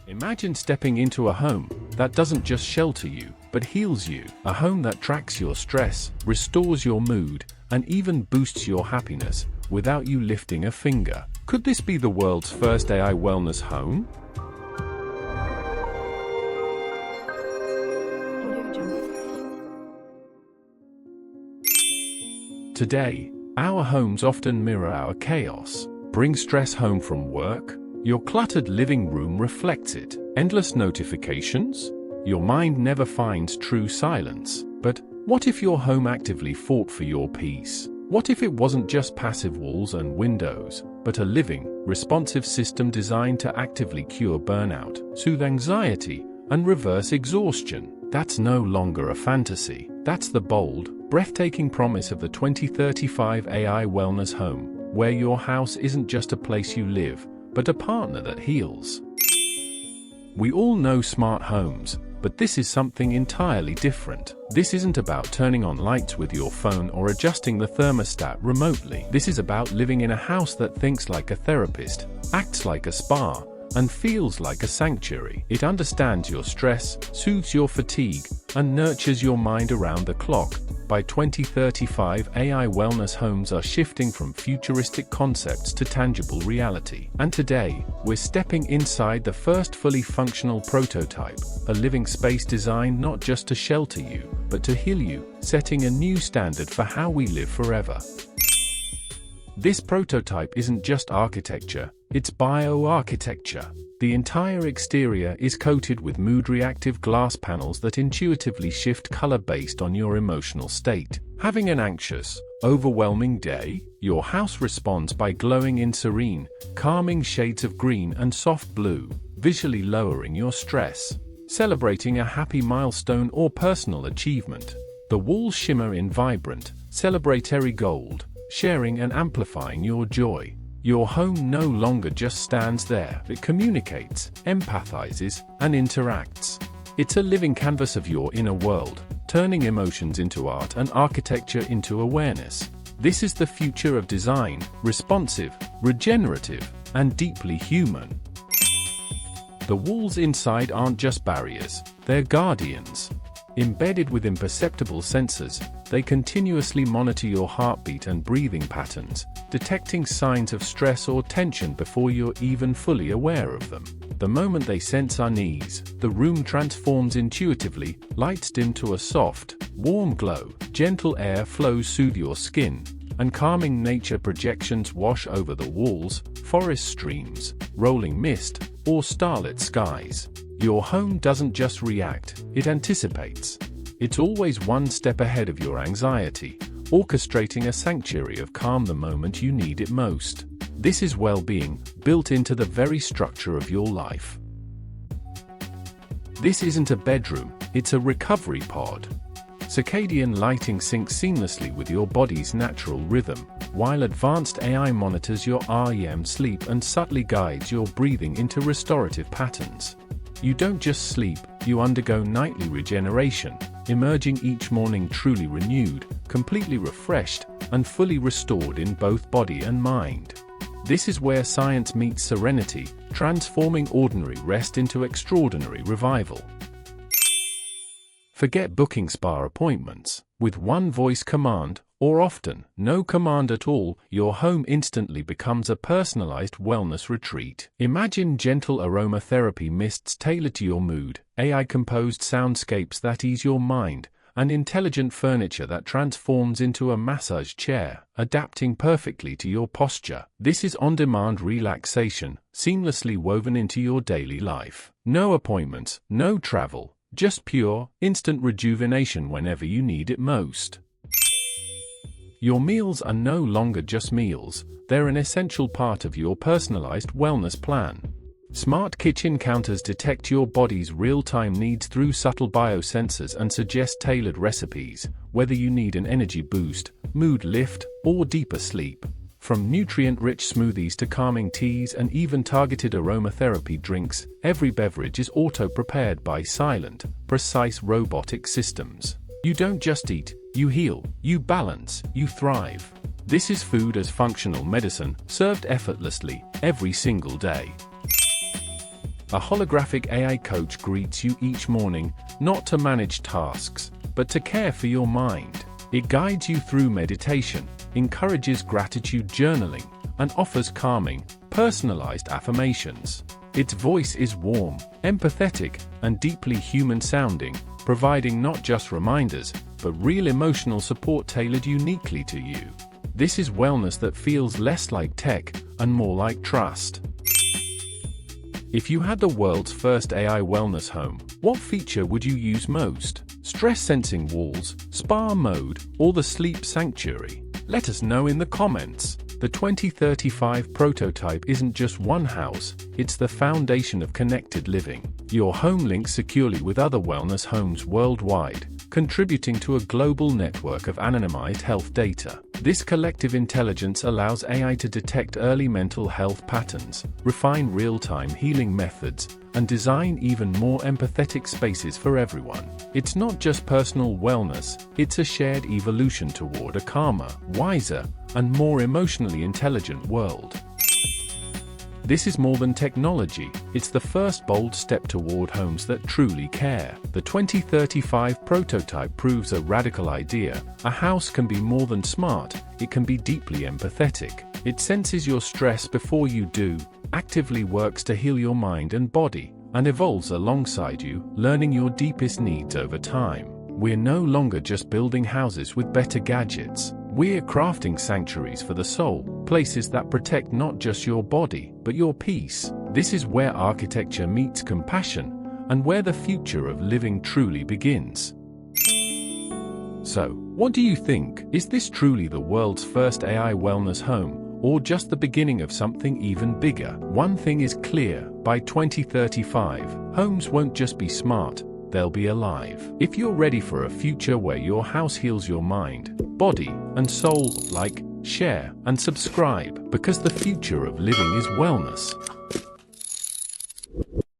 Imagine stepping into a home that doesn't just shelter you, but heals you. A home that tracks your stress, restores your mood, and even boosts your happiness without you lifting a finger. Could this be the world's first AI wellness home? Today, our homes often mirror our chaos. Bring stress home from work? Your cluttered living room reflects it. Endless notifications? Your mind never finds true silence. But what if your home actively fought for your peace? What if it wasn't just passive walls and windows, but a living, responsive system designed to actively cure burnout, soothe anxiety, and reverse exhaustion? That's no longer a fantasy. That's the bold, breathtaking promise of the 2035 AI wellness home, where your house isn't just a place you live, but a partner that heals. We all know smart homes, but this is something entirely different. This isn't about turning on lights with your phone or adjusting the thermostat remotely. This is about living in a house that thinks like a therapist, acts like a spa, and feels like a sanctuary. It understands your stress, soothes your fatigue, and nurtures your mind around the clock. By 2035, AI wellness homes are shifting from futuristic concepts to tangible reality. And today, we're stepping inside the first fully functional prototype, a living space designed not just to shelter you, but to heal you, setting a new standard for how we live forever. This prototype isn't just architecture, it's bioarchitecture. The entire exterior is coated with mood-reactive glass panels that intuitively shift color based on your emotional state. Having an anxious, overwhelming day? Your house responds by glowing in serene, calming shades of green and soft blue, visually lowering your stress. Celebrating a happy milestone or personal achievement? The walls shimmer in vibrant, celebratory gold, sharing and amplifying your joy. Your home no longer just stands there. It communicates, empathizes, and interacts. It's a living canvas of your inner world, turning emotions into art and architecture into awareness. This is the future of design, responsive, regenerative, and deeply human. The walls inside aren't just barriers, they're guardians. Embedded with imperceptible sensors, they continuously monitor your heartbeat and breathing patterns, detecting signs of stress or tension before you're even fully aware of them. The moment they sense unease, the room transforms intuitively, lights dim to a soft, warm glow, gentle air flows soothe your skin, and calming nature projections wash over the walls, forest streams, rolling mist, or starlit skies. Your home doesn't just react, it anticipates. It's always one step ahead of your anxiety, orchestrating a sanctuary of calm the moment you need it most. This is well-being, built into the very structure of your life. This isn't a bedroom, it's a recovery pod. Circadian lighting syncs seamlessly with your body's natural rhythm, while advanced AI monitors your REM sleep and subtly guides your breathing into restorative patterns. You don't just sleep, you undergo nightly regeneration, emerging each morning truly renewed, completely refreshed, and fully restored in both body and mind. This is where science meets serenity, transforming ordinary rest into extraordinary revival. Forget booking spa appointments. With one voice command, or often no command at all, your home instantly becomes a personalized wellness retreat. Imagine gentle aromatherapy mists tailored to your mood, AI-composed soundscapes that ease your mind, and intelligent furniture that transforms into a massage chair, adapting perfectly to your posture. This is on-demand relaxation, seamlessly woven into your daily life. No appointments, no travel. Just pure, instant rejuvenation whenever you need it most. Your meals are no longer just meals, they're an essential part of your personalized wellness plan. Smart kitchen counters detect your body's real-time needs through subtle biosensors and suggest tailored recipes, whether you need an energy boost, mood lift, or deeper sleep. From nutrient-rich smoothies to calming teas and even targeted aromatherapy drinks, every beverage is auto-prepared by silent, precise robotic systems. You don't just eat, you heal, you balance, you thrive. This is food as functional medicine, served effortlessly, every single day. A holographic AI coach greets you each morning, not to manage tasks, but to care for your mind. It guides you through meditation, encourages gratitude journaling, and offers calming, personalized affirmations. Its voice is warm, empathetic, and deeply human-sounding, providing not just reminders, but real emotional support tailored uniquely to you. This is wellness that feels less like tech and more like trust. If you had the world's first AI wellness home, what feature would you use most? Stress-sensing walls, spa mode, or the sleep sanctuary? Let us know in the comments. The 2035 prototype isn't just one house, it's the foundation of connected living. Your home links securely with other wellness homes worldwide, contributing to a global network of anonymized health data. This collective intelligence allows AI to detect early mental health patterns, refine real-time healing methods, and design even more empathetic spaces for everyone. It's not just personal wellness, it's a shared evolution toward a calmer, wiser, and more emotionally intelligent world. This is more than technology, it's the first bold step toward homes that truly care. The 2035 prototype proves a radical idea. A house can be more than smart, it can be deeply empathetic. It senses your stress before you do, actively works to heal your mind and body, and evolves alongside you, learning your deepest needs over time. We're no longer just building houses with better gadgets. We're crafting sanctuaries for the soul, places that protect not just your body, but your peace. This is where architecture meets compassion, and where the future of living truly begins. So, what do you think? Is this truly the world's first AI wellness home, or just the beginning of something even bigger? One thing is clear, by 2035, homes won't just be smart, they'll be alive. If you're ready for a future where your house heals your mind, body, and soul, like, share, and subscribe, because the future of living is wellness.